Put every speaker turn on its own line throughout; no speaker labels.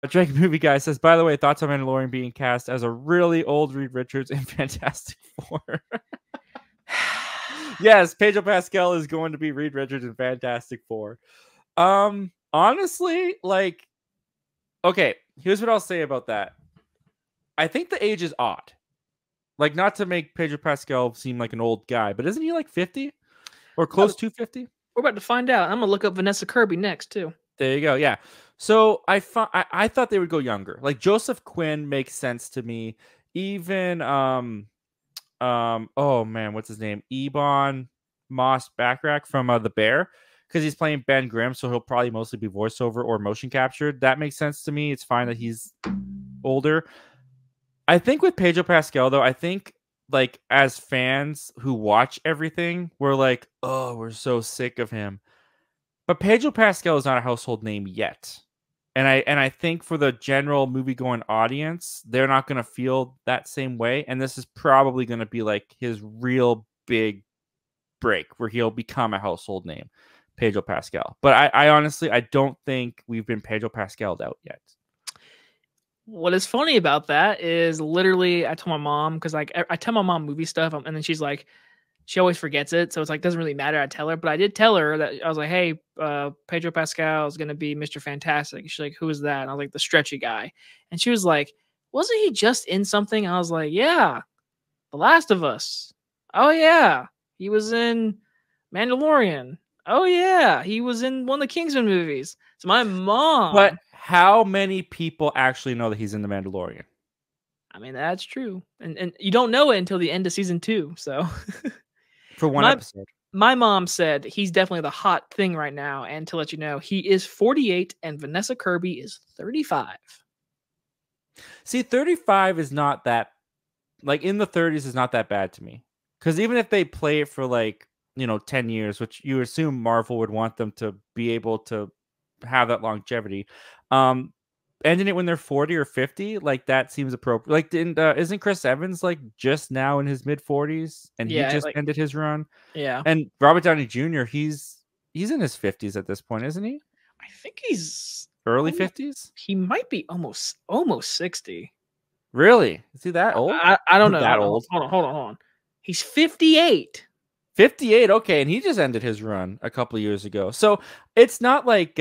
Drake Movie Guy says, by the way, thoughts on Mandalorian being cast as a really old Reed Richards in Fantastic Four? Yes, Pedro Pascal is going to be Reed Richards in Fantastic Four. Honestly, like, okay, here's what I'll say about that. I think the age is odd. Like, not to make Pedro Pascal seem like an old guy, but isn't he like 50 or close to 50?
We're about to find out. I'm gonna look up Vanessa Kirby next too.
There you go. Yeah. So I thought they would go younger. Like Joseph Quinn makes sense to me. Even oh man, what's his name? Ebon Moss-Bachrach from The Bear, because he's playing Ben Grimm, so he'll probably mostly be voiceover or motion captured. That makes sense to me. It's fine that he's older. I think with Pedro Pascal though, I think like as fans who watch everything, we're like, oh, we're so sick of him. But Pedro Pascal is not a household name yet. And I think for the general movie-going audience, they're not going to feel that same way. And this is probably going to be like his real big break where he'll become a household name, Pedro Pascal. But I honestly, I don't think we've been Pedro Pascal'd out yet.
What is funny about that is literally I told my mom, because like I tell my mom movie stuff, and then she's like, she always forgets it, so it's like doesn't really matter. I tell her, but I did tell her that I was like, "Hey, Pedro Pascal is gonna be Mr. Fantastic." She's like, "Who is that?" And I was like, "The stretchy guy." And she was like, "Wasn't he just in something?" And I was like, "Yeah, The Last of Us." "Oh yeah, he was in Mandalorian." "Oh yeah, he was in one of the Kingsman movies." So my mom.
But how many people actually know that he's in The Mandalorian?
I mean, that's true, and you don't know it until the end of season 2. So.
For one episode.
My mom said he's definitely the hot thing right now. And to let you know, he is 48 and Vanessa Kirby is 35.
See, 35 is not that, like in the 30s is not that bad to me. Because even if they play it for like, 10 years, which you assume Marvel would want them to be able to have that longevity, ending it when they're 40 or 50, like that seems appropriate. Like, isn't Chris Evans like just now in his mid 40s and he just ended his run?
Yeah.
And Robert Downey Jr., he's in his 50s at this point, isn't he?
I think he's
early 50s.
He might be almost 60.
Really? Is he that old?
I don't know.
That old?
Hold on. He's 58.
58. Okay, and he just ended his run a couple of years ago. So it's not like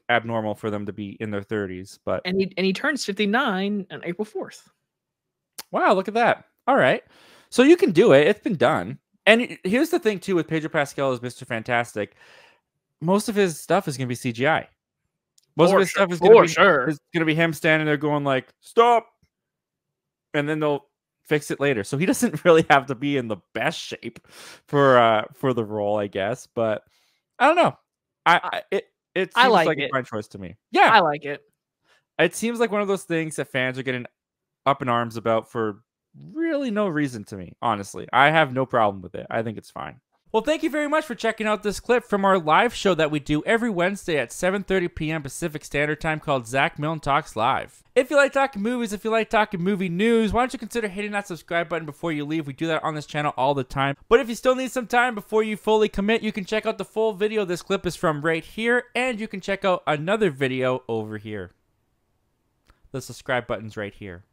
abnormal for them to be in their 30s, but
and he turns 59 on April 4th.
Wow, look at that. All right. So you can do it. It's been done. And here's the thing too with Pedro Pascal as Mr. Fantastic. Most of his stuff is going to be CGI. Most of his stuff is going to be him standing there going like, "Stop." And then they'll fix it later. So he doesn't really have to be in the best shape for the role, I guess, but I don't know. It seems like a fine choice to me. Yeah,
I like it.
It seems like one of those things that fans are getting up in arms about for really no reason to me. Honestly, I have no problem with it. I think it's fine. Well, thank you very much for checking out this clip from our live show that we do every Wednesday at 7:30 p.m. Pacific Standard Time called Zach Milne Talks Live. If you like talking movies, if you like talking movie news, why don't you consider hitting that subscribe button before you leave? We do that on this channel all the time. But if you still need some time before you fully commit, you can check out the full video this clip is from right here, and you can check out another video over here. The subscribe button's right here.